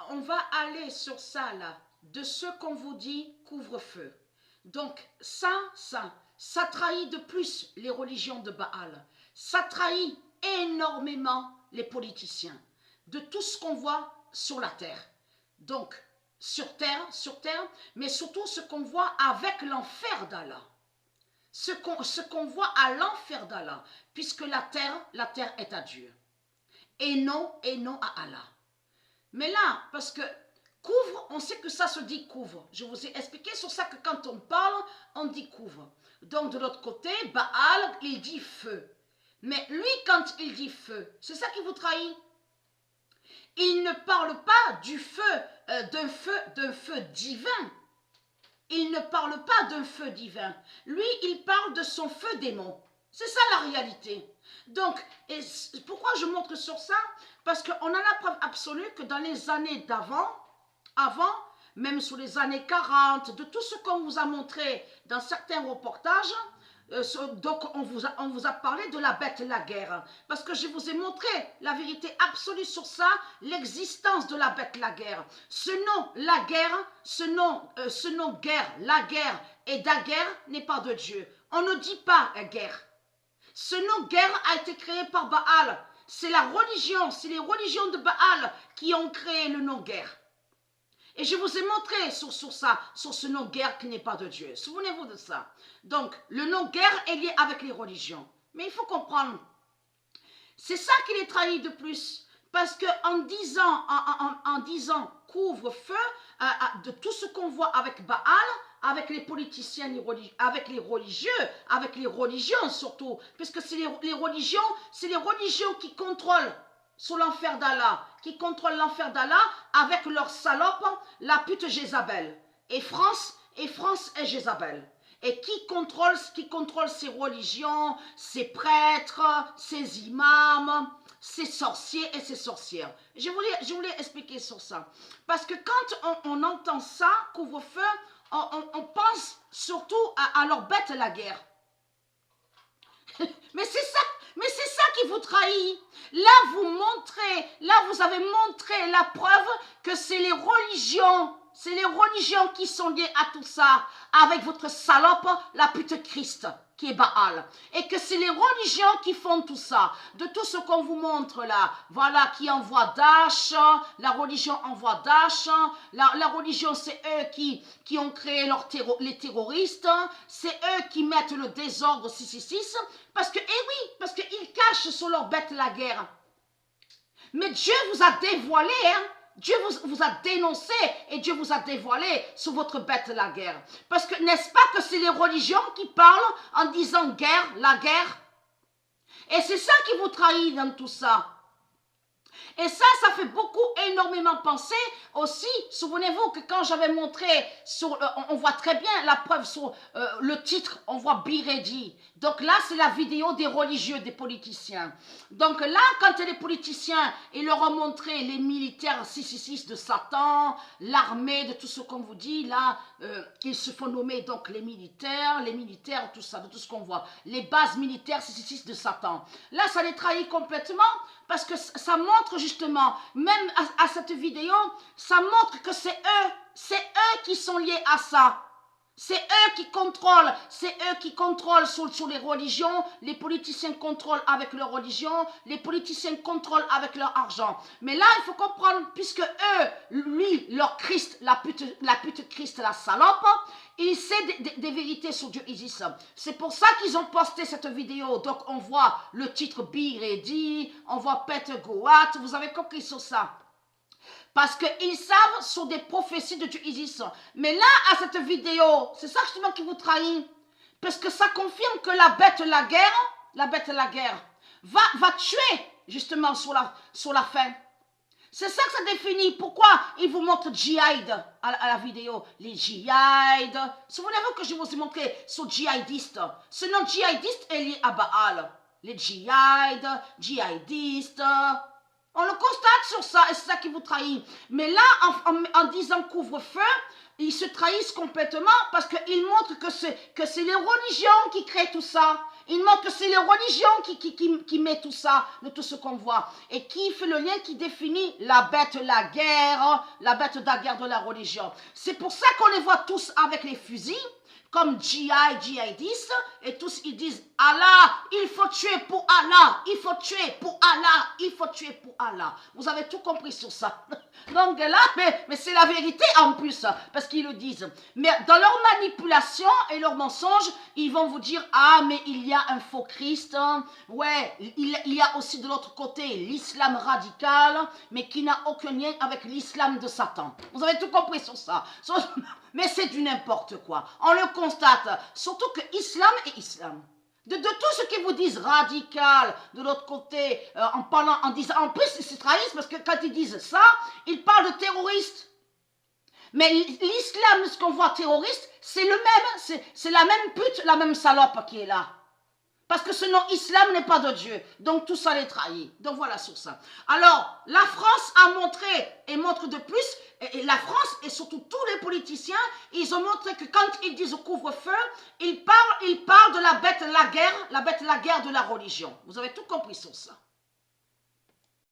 on va aller sur ça là, de ce qu'on vous dit couvre-feu. Donc ça trahit de plus les religions de Baal. Ça trahit énormément les politiciens de tout ce qu'on voit sur la terre. Donc, sur terre, mais surtout ce qu'on voit avec l'enfer d'Allah. Ce qu'on voit à l'enfer d'Allah, puisque la terre est à Dieu. Et non à Allah. Mais là, parce que couvre, on sait que ça se dit couvre. Je vous ai expliqué sur ça que quand on parle, on dit couvre. Donc de l'autre côté, Baal, il dit feu. Mais lui, quand il dit feu, c'est ça qui vous trahit. Il ne parle pas du feu, d'un feu divin. Il ne parle pas d'un feu divin. Lui, il parle de son feu démon. C'est ça la réalité. Donc, pourquoi je montre sur ça? Parce qu'on a la preuve absolue que dans les années d'avant, même sous les années 40, de tout ce qu'on vous a montré dans certains reportages, donc on vous a parlé de la bête la guerre. Parce que je vous ai montré la vérité absolue sur ça, l'existence de la bête la guerre. Ce nom, la guerre, ce nom guerre, la guerre et Daguerre n'est pas de Dieu. On ne dit pas guerre. Ce nom guerre a été créé par Baal. C'est la religion, c'est les religions de Baal qui ont créé le nom guerre. Et je vous ai montré sur ça, sur ce nom guerre qui n'est pas de Dieu. Souvenez-vous de ça. Donc, le nom guerre est lié avec les religions. Mais il faut comprendre, c'est ça qui les trahit de plus. Parce qu'en disant couvre-feu, de tout ce qu'on voit avec Baal, avec les politiciens, avec les religieux, avec les religions surtout, puisque c'est les religions qui contrôlent sur l'enfer d'Allah, qui contrôlent l'enfer d'Allah avec leur salope, la pute Jézabel. Et France est Jézabel. Et qui contrôle ces religions, ces prêtres, ces imams, ces sorciers et ces sorcières. Je voulais expliquer sur ça. Parce que quand on entend ça, couvre-feu, on pense surtout à leur bête la guerre. Mais c'est ça qui vous trahit. Là, vous avez montré la preuve que c'est les religions qui sont liées à tout ça, avec votre salope, la pute Christ, qui est Baal. Et que c'est les religions qui font tout ça. De tout ce qu'on vous montre là, voilà, qui envoie Daesh, la religion envoie Daesh, la religion c'est eux qui ont créé les terroristes, c'est eux qui mettent le désordre 666, parce qu'ils cachent sur leur bête la guerre. Mais Dieu vous a dévoilé, hein. Dieu vous a dénoncé et Dieu vous a dévoilé sur votre bête la guerre. Parce que n'est-ce pas que c'est les religions qui parlent en disant guerre, la guerre? Et c'est ça qui vous trahit dans tout ça. Et ça fait énormément penser aussi. Souvenez-vous que quand j'avais montré, on voit très bien la preuve sur le titre, on voit Be Ready. Donc là, c'est la vidéo des religieux, des politiciens. Donc là, quand les politiciens, ils leur ont montré les militaires 666 de Satan, l'armée, de tout ce qu'on vous dit, là, ils se font nommer donc les militaires, tout ça, de tout ce qu'on voit. Les bases militaires 666 de Satan. Là, ça les trahit complètement parce que ça montre justement, même à cette vidéo, ça montre que c'est eux qui sont liés à ça. C'est eux qui contrôlent, sur les religions, les politiciens contrôlent avec leur religion, les politiciens contrôlent avec leur argent. Mais là, il faut comprendre, puisque eux, lui, leur Christ, la pute Christ, la salope, il sait des vérités sur Dieu Isis. C'est pour ça qu'ils ont posté cette vidéo. Donc, on voit le titre Be Ready, on voit Peter Goat, vous avez compris sur ça. Parce qu'ils savent sur des prophéties de Dieu Isis. Mais là, à cette vidéo, c'est ça justement qui vous trahit. Parce que ça confirme que la bête la guerre, va tuer justement sur la fin. C'est ça que ça définit. Pourquoi ils vous montrent djihad à la vidéo? Les djihad. Souvenez-vous que je vous ai montré sur djihadiste. Ce nom djihadiste est lié à Baal. Les djihadistes. On le constate sur ça, et c'est ça qui vous trahit. Mais là, en disant couvre-feu, ils se trahissent complètement parce qu'ils montrent que c'est les religions qui créent tout ça. Il montre que c'est les religions qui met tout ça, de tout ce qu'on voit. Et qui fait le lien, qui définit la bête de la guerre de la religion. C'est pour ça qu'on les voit tous avec les fusils, comme djihadistes, et tous ils disent Allah, il faut tuer pour Allah, il faut tuer pour Allah, il faut tuer pour Allah. Vous avez tout compris sur ça. Donc là, mais c'est la vérité en plus, parce qu'ils le disent. Mais dans leur manipulation et leurs mensonges, ils vont vous dire ah, mais il y a un faux Christ, hein. Ouais, il y a aussi de l'autre côté l'islam radical, mais qui n'a aucun lien avec l'islam de Satan. Vous avez tout compris sur ça. Mais c'est du n'importe quoi. On le constate, surtout que islam est islam. De tout ce qu'ils vous disent radical, de l'autre côté, en disant, en plus c'est trahissent parce que quand ils disent ça, ils parlent de terroristes. Mais l'islam, ce qu'on voit terroriste, c'est le même, c'est la même pute, la même salope qui est là. Parce que ce nom islam n'est pas de Dieu. Donc tout ça les trahit. Donc voilà sur ça. Alors, la France a montré et montre de plus, et la France et surtout tous les politiciens, ils ont montré que quand ils disent couvre-feu, ils parlent de la bête de la guerre de la religion. Vous avez tout compris sur ça.